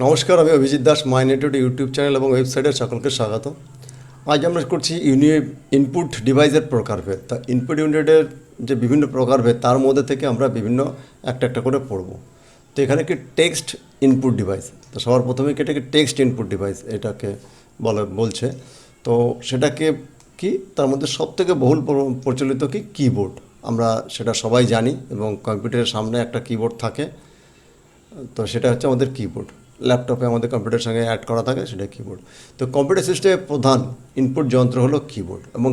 নমস্কার, আমি অভিজিৎ দাস, মাই network YouTube channel এবং ওয়েবসাইটের সকলকে স্বাগত। আজ আমরা করছি ইনপুট ডিভাইসের প্রকারভেদ। তা ইনপুট ইউনিটের যে বিভিন্ন প্রকারভেদ তার মধ্যে থেকে আমরা বিভিন্ন একটা একটা করে পড়ব। তো এখানে কি টেক্সট ইনপুট ডিভাইস, তো সবার প্রথমে এটাকে টেক্সট ইনপুট ডিভাইস এটাকে বলছে। তো সেটাকে কি তার মধ্যে সবথেকে বহুল প্রচলিত কি কিবোর্ড, আমরা সেটা সবাই জানি এবং কম্পিউটারের সামনে একটা কিবোর্ড থাকে। তো সেটা হচ্ছে আমাদের কিবোর্ড। ল্যাপটপে আমাদের কম্পিউটারের সঙ্গে অ্যাড করা থাকে, সেটা কিবোর্ড। তো কম্পিউটার সিস্টেমের প্রধান ইনপুট যন্ত্র হলো কিবোর্ড এবং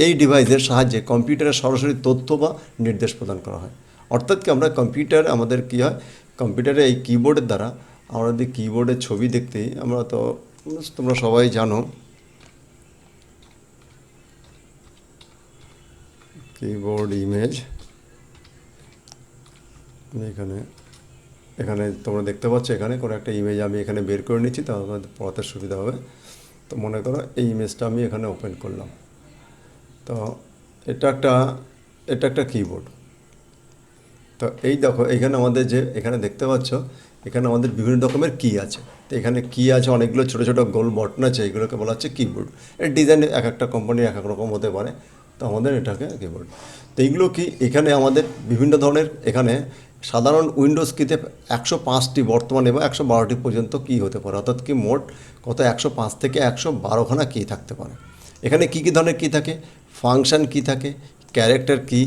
এই ডিভাইসের সাহায্যে কম্পিউটারে সরাসরি তথ্য বা নির্দেশ প্রদান করা হয়। অর্থাৎ কি আমরা কম্পিউটার আমাদের কী হয়, কম্পিউটারে এই কিবোর্ডের দ্বারা আমরা যদি কিবোর্ডের ছবি দেখতেই আমরা তো তোমরা সবাই জানো কিবোর্ড ইমেজ। এখানে এখানে তোমরা দেখতে পাচ্ছ, এখানে কোনো একটা ইমেজ আমি এখানে বের করে নিচ্ছি, তাহলে আমাদের পড়াতে সুবিধা হবে। তো মনে করো এই ইমেজটা আমি এখানে ওপেন করলাম। তো এটা একটা কিবোর্ড। তো এই দেখো এখানে আমাদের যে এখানে দেখতে পাচ্ছ, এখানে আমাদের বিভিন্ন রকমের কি আছে। তো এখানে কি আছে, অনেকগুলো ছোটো ছোটো গোল বটন আছে, এগুলোকে বলা হচ্ছে কিবোর্ড। এর ডিজাইন এক একটা কোম্পানির এক এক রকম হতে পারে, তো আমাদের এটাকে কিবোর্ড। তো এইগুলো কি এখানে আমাদের বিভিন্ন ধরনের, এখানে সাধারণ উইন্ডোজ কিতে 105টি বর্তমানে এবং 112টি পর্যন্ত কি হতে পারে, অর্থাৎ কি মোট কত 105 থেকে 112খানা কি থাকতে পারে। এখানে কী কী ধরনের কি থাকে, ফাংশন কি থাকে, ক্যারেক্টার কি,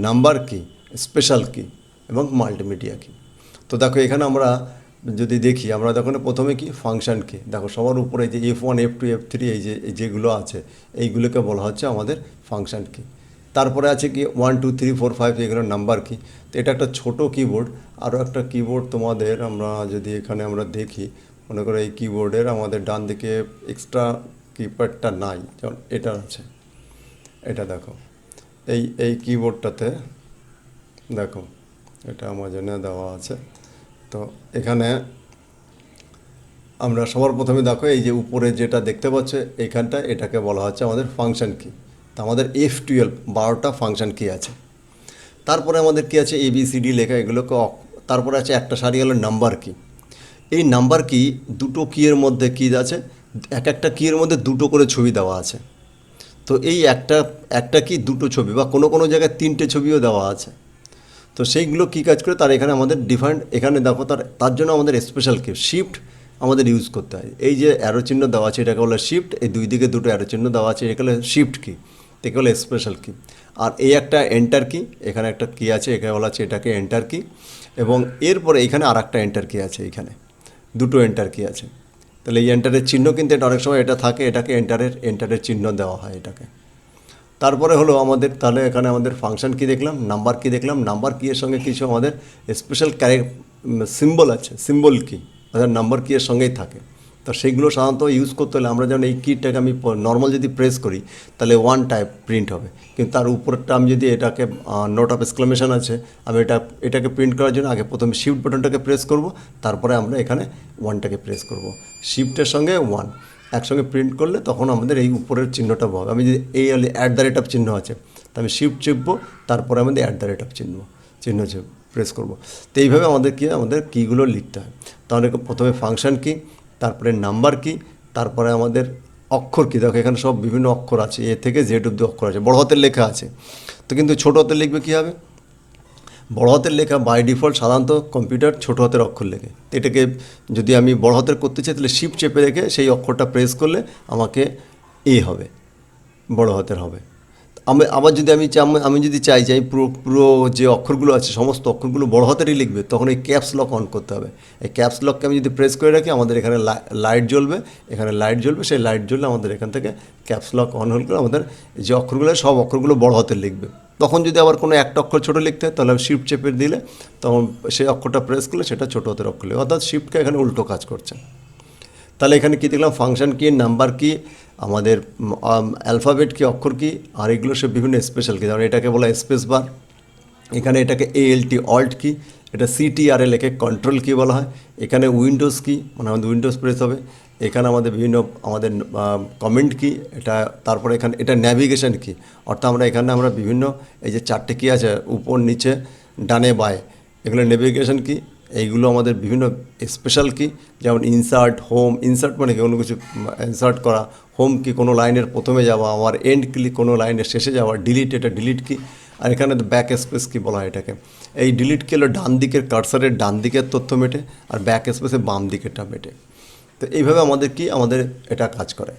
নাম্বার কি, স্পেশাল কি এবং মাল্টিমিডিয়া কি। তো দেখো এখানে আমরা যদি দেখি, আমরা দেখো প্রথমে কি ফাংশন কি, দেখো সবার উপরে যে F1 F2 F3 যেগুলো আছে এইগুলোকে বলা হচ্ছে আমাদের ফাংশন কি। তারপরে আছে কি 1 2 3 4 5 এগুলোর নাম্বার কি। তো এটা একটা ছোট কিবোর্ড। আরও একটা কিবোর্ড তোমাদের আমরা যদি এখানে আমরা দেখি, মনে করো এই কিবোর্ডের আমাদের ডান দিকে এক্সট্রা কিপ্যাডটা নাই, যেমন এটা আছে, এটা দেখো এই কিবোর্ডটাতে দেখো এটা আমার জন্য দেওয়া আছে। তো এখানে আমরা সবার প্রথমে দেখো এই যে উপরে যেটা দেখতে পাচ্ছ এইখানটা, এটাকে বলা হচ্ছে আমাদের ফাংশন কি। তো আমাদের F12 12টা ফাংশন কি আছে। তারপরে আমাদের কি আছে ABCD লেখা, এগুলোকে তারপরে আছে একটা সারি হলো নাম্বার কি। এই নাম্বার কি দুটো কিয়ের মধ্যে কি আছে, এক একটা কিয়ের মধ্যে দুটো করে ছবি দেওয়া আছে। তো এই একটা কি দুটো ছবি বা কোনো কোনো জায়গায় 3টে ছবিও দেওয়া আছে। তো সেইগুলো কী কাজ করে, তার এখানে আমাদের ডিফারেন্ট, এখানে দেখো তার জন্য আমাদের স্পেশাল কি শিফট আমাদের ইউজ করতে হয়। এই যে অ্যারো চিহ্ন দেওয়া আছে এটাকে বলে শিফট, এই দুই দিকে দুটো অ্যারো চিহ্ন দেওয়া আছে এটাকে বলে শিফট কি, এটাকে বলে স্পেশাল কি। আর এই একটা এন্টার কি, এখানে একটা কি আছে এখানে বলা আছে এটাকে এন্টার কি। এবং এরপরে এখানে আর একটা এন্টার কি আছে, এখানে দুটো এন্টার কি আছে। তাহলে এই এন্টারের চিহ্ন কিন্তু এটা অনেক সময় এটা থাকে, এটাকে এন্টারের চিহ্ন দেওয়া হয় এটাকে। তারপরে হলো আমাদের, তাহলে এখানে আমাদের ফাংশন কি দেখলাম, নাম্বার কি দেখলাম, নাম্বার কি এর সঙ্গে কিছু আমাদের স্পেশাল সিম্বল আছে, সিম্বল কি অর্থাৎ নাম্বার কি এর সঙ্গেই থাকে। তো সেইগুলো সাধারণত ইউজ করতে হলে আমরা যেমন এই কিটাকে আমি নর্মাল যদি প্রেস করি তাহলে 1 টাইপ প্রিন্ট হবে, কিন্তু তার উপরটা আমি যদি এটাকে নোট অফ এক্সক্লামেশন আছে, আমি এটাকে প্রিন্ট করার জন্য আগে প্রথমে শিফট বাটনটাকে প্রেস করব, তারপরে আমরা এখানে 1টাকে প্রেস করব। শিফটের সঙ্গে 1 একসঙ্গে প্রিন্ট করলে তখন আমাদের এই উপরের চিহ্নটা পাবো। আমি যদি এই @ চিহ্ন আছে, তো আমি শিফট চেপবো, তারপরে আমাদের @ চিহ্ন প্রেস করব। তো এইভাবে আমাদের কীগুলো লিখতে হয়। তাহলে প্রথমে ফাংশন কি, তারপরে নাম্বার কি, তারপরে আমাদের অক্ষর কি। দেখো এখানে সব বিভিন্ন অক্ষর আছে, A থেকে Z অব্দি অক্ষর আছে, বড় হাতের লেখা আছে। তো কিন্তু ছোটো হাতের লিখবে কী হবে, বড় হাতের লেখা বাই ডিফল্ট সাধারণত কম্পিউটার ছোটো হাতের অক্ষর লেখে। এটাকে যদি আমি বড় হাতের করতে চাই তাহলে শিফট চেপে রেখে সেই অক্ষরটা প্রেস করলে আমাকে হবে, বড় হাতের হবে। আবার যদি আমি যদি চাই যে আমি পুরো যে অক্ষরগুলো আছে সমস্ত অক্ষরগুলো বড় হাতেরই লিখবে, তখন এই ক্যাপস লক অন করতে হবে। এই ক্যাপস লককে আমি যদি প্রেস করে রাখি, আমাদের এখানে লাইট জ্বলবে, এখানে লাইট জ্বলবে, সেই লাইট জ্বললে আমাদের এখান থেকে ক্যাপস লক অন হলে আমাদের যে অক্ষরগুলো সব অক্ষরগুলো বড় হাতের লিখবে। তখন যদি আবার কোনো একটা অক্ষর ছোটো লিখতে হয় তাহলে আমি শিফট চেপে দিলে তখন সেই অক্ষরটা প্রেস করলে সেটা ছোটো হাতের অক্ষর লিখবে, অর্থাৎ শিফটকে এখানে উল্টো কাজ করছে। তাহলে এখানে কী দেখলাম, ফাংশন কি, নাম্বার কি, আমাদের অ্যালফাবেট কি, অক্ষর কি, আর এগুলো সব বিভিন্ন স্পেশাল কি। যেমন এটাকে বলা স্পেস বার, এখানে এটাকে ALT অল্ট কি, এটা CTRL একে কন্ট্রোল কি বলা হয়। এখানে উইন্ডোজ কি, মানে আমাদের উইন্ডোজ প্রেস হবে। এখানে আমাদের বিভিন্ন কমেন্ট কি এটা, তারপরে এখানে এটা ন্যাভিগেশন কি, অর্থাৎ আমরা বিভিন্ন এই যে 4টে কি আছে উপর নিচে ডানে বায়ে, এগুলো নেভিগেশন কি। এইগুলো আমাদের বিভিন্ন স্পেশাল কি, যেমন ইনসার্ট, হোম। ইনসার্ট মানে কি কোনো কিছু ইনসার্ট করা, হোম কি কোনো লাইনের প্রথমে যাওয়া, আমার এন্ড ক্লিক কোনো লাইনের শেষে যাওয়া, ডিলিট এটা ডিলিট কি, আর এখানে ব্যাক স্পেস কি বলা হয় এটাকে। এই ডিলিট কি হলো ডান দিকের কার্সারের ডান দিকের তথ্য মেটে, আর ব্যাক স্পেসে বাম দিকেরটা মেটে। তো এইভাবে আমাদের কি আমাদের এটা কাজ করে।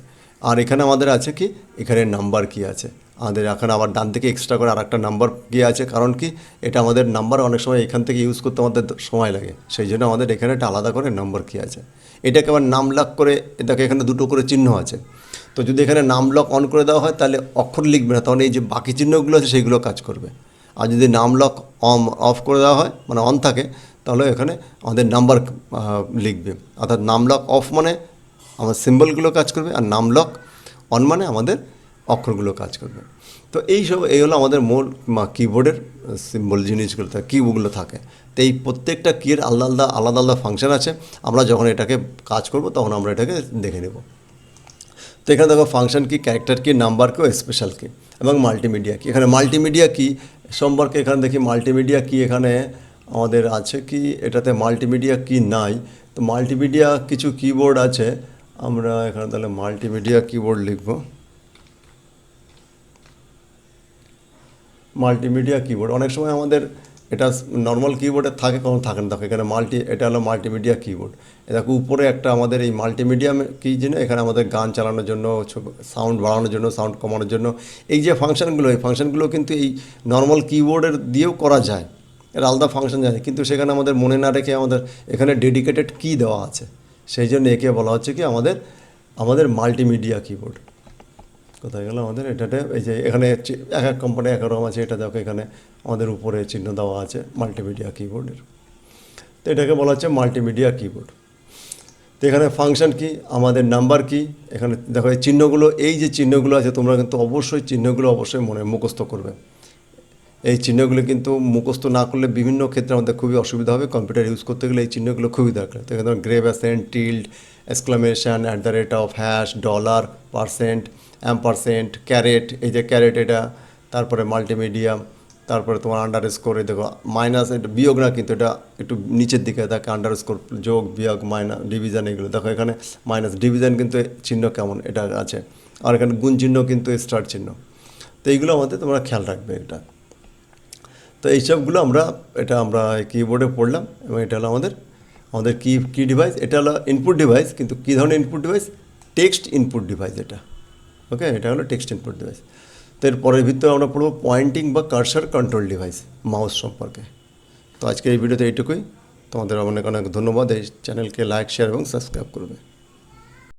আর এখানে আমাদের আছে কি, এখানে নাম্বার কি আছে আমাদের, এখানে আবার ডান থেকে এক্সট্রা করে আর একটা নাম্বার কি আছে, কারণ কি এটা আমাদের নাম্বার অনেক সময় এখান থেকে ইউজ করতে আমাদের সময় লাগে, সেই জন্য আমাদের এখানে একটা আলাদা করে নাম্বার কি আছে। এটাকে আবার নাম লক করে, এটাকে এখানে দুটো করে চিহ্ন আছে। তো যদি এখানে নাম লক অন করে দেওয়া হয় তাহলে অক্ষর লিখবে না, তখন এই যে বাকি চিহ্নগুলো আছে সেইগুলো কাজ করবে। আর যদি নাম লক অফ করে দেওয়া হয় মানে অন থাকে, তাহলে এখানে আমাদের নাম্বার লিখবে। অর্থাৎ নাম লক অফ মানে আমার সিম্বলগুলো কাজ করবে, আর নাম লক অন মানে আমাদের অক্ষরগুলো কাজ করবে। তো এই হলো আমাদের মূল কিবোর্ডের সিম্বল জিনিসগুলো থাকে, কিগুলো থাকে। তো এই প্রত্যেকটা কির আলাদা আলাদা ফাংশন আছে। আমরা যখন এটাকে কাজ করব তখন আমরা এটাকে দেখে নেব। তো এখানে দেখো ফাংশন কি, ক্যারেক্টার কি, নাম্বার কি, স্পেশাল কি এবং মাল্টিমিডিয়া কি। এখানে মাল্টিমিডিয়া কি সম্পর্কে এখানে দেখি মাল্টিমিডিয়া কি এখানে আমাদের আছে কি, এটাতে মাল্টিমিডিয়া কি নাই। তো মাল্টিমিডিয়া কিছু কিবোর্ড আছে, আমরা এখানে তাহলে মাল্টিমিডিয়া কিবোর্ড লিখব। মাল্টিমিডিয়া কিবোর্ড অনেক সময় আমাদের এটা নর্মাল কিবোর্ডে থাকে, কখনো থাকে না। দেখো এখানে এটা হলো মাল্টিমিডিয়া কিবোর্ড। দেখো উপরে একটা আমাদের এই মাল্টিমিডিয়া কি জিনিস, এখানে আমাদের গান চালানোর জন্য, সাউন্ড বাড়ানোর জন্য, সাউন্ড কমানোর জন্য এই যে ফাংশনগুলো, এই ফাংশনগুলো কিন্তু এই নর্মাল কিবোর্ডের দিয়েও করা যায়, এর আলাদা ফাংশন যায়, কিন্তু সেখানে আমাদের মনে না রেখে আমাদের এখানে ডেডিকেটেড কি দেওয়া আছে, সেই জন্য একে বলা হচ্ছে কি আমাদের মাল্টিমিডিয়া কিবোর্ড। কোথায় গেল আমাদের এটাতে, এই যে এখানে এক এক কোম্পানি এক রকম আছে। এটা দেখো এখানে আমাদের উপরে চিহ্ন দেওয়া আছে মাল্টিমিডিয়া কিবোর্ডের। তো এটাকে বলা হচ্ছে মাল্টিমিডিয়া কিবোর্ড। তো এখানে ফাংশন কি, আমাদের নাম্বার কি, এখানে দেখো এই চিহ্নগুলো, এই যে চিহ্নগুলো আছে তোমরা কিন্তু অবশ্যই চিহ্নগুলো অবশ্যই মুখস্থ করবে। এই চিহ্নগুলো কিন্তু মুখস্থ না করলে বিভিন্ন ক্ষেত্রে আমাদের খুবই অসুবিধা হবে, কম্পিউটার ইউজ করতে গেলে এই চিহ্নগুলো খুবই দরকার। তো এখানে grave accent, tilde, exclamation, @ hash, dollar, percent, ampersand, caret, এই যে ক্যারেট এটা, তারপরে মাল্টিমিডিয়া, তারপরে তোমার আন্ডারস্কোর, দেখো মাইনাস, এটা বিয়োগ না কিন্তু এটা একটু নিচের দিকে থাকে, আন্ডারস্কোর, যোগ, বিয়োগ, মাইনাস, ডিভিশন, এগুলো দেখো এখানে মাইনাস, ডিভিশন কিন্তু চিহ্ন কেমন এটা আছে, আর এখানে গুণ চিহ্ন কিন্তু স্টার চিহ্ন। তো এইগুলো আমাদের তোমরা খেয়াল রাখবে এটা। তো এইসবগুলো আমরা কিবোর্ডে পড়লাম, এবং এটা হলো আমাদের কি ডিভাইস, এটা হলো ইনপুট ডিভাইস। কিন্তু কী ধরনের input device, text input device এটা। ওকে, এটা হলো টেক্সট ইনপুট ডিভাইস। তো এর পরের ভিতরে আমরা পড়বো পয়েন্টিং বা কার্সার কন্ট্রোল ডিভাইস, মাউস সম্পর্কে। তো আজকে এই ভিডিওতে এইটুকুই। তোমাদের অনেক অনেক ধন্যবাদ। এই চ্যানেলকে লাইক, শেয়ার এবং সাবস্ক্রাইব করবে।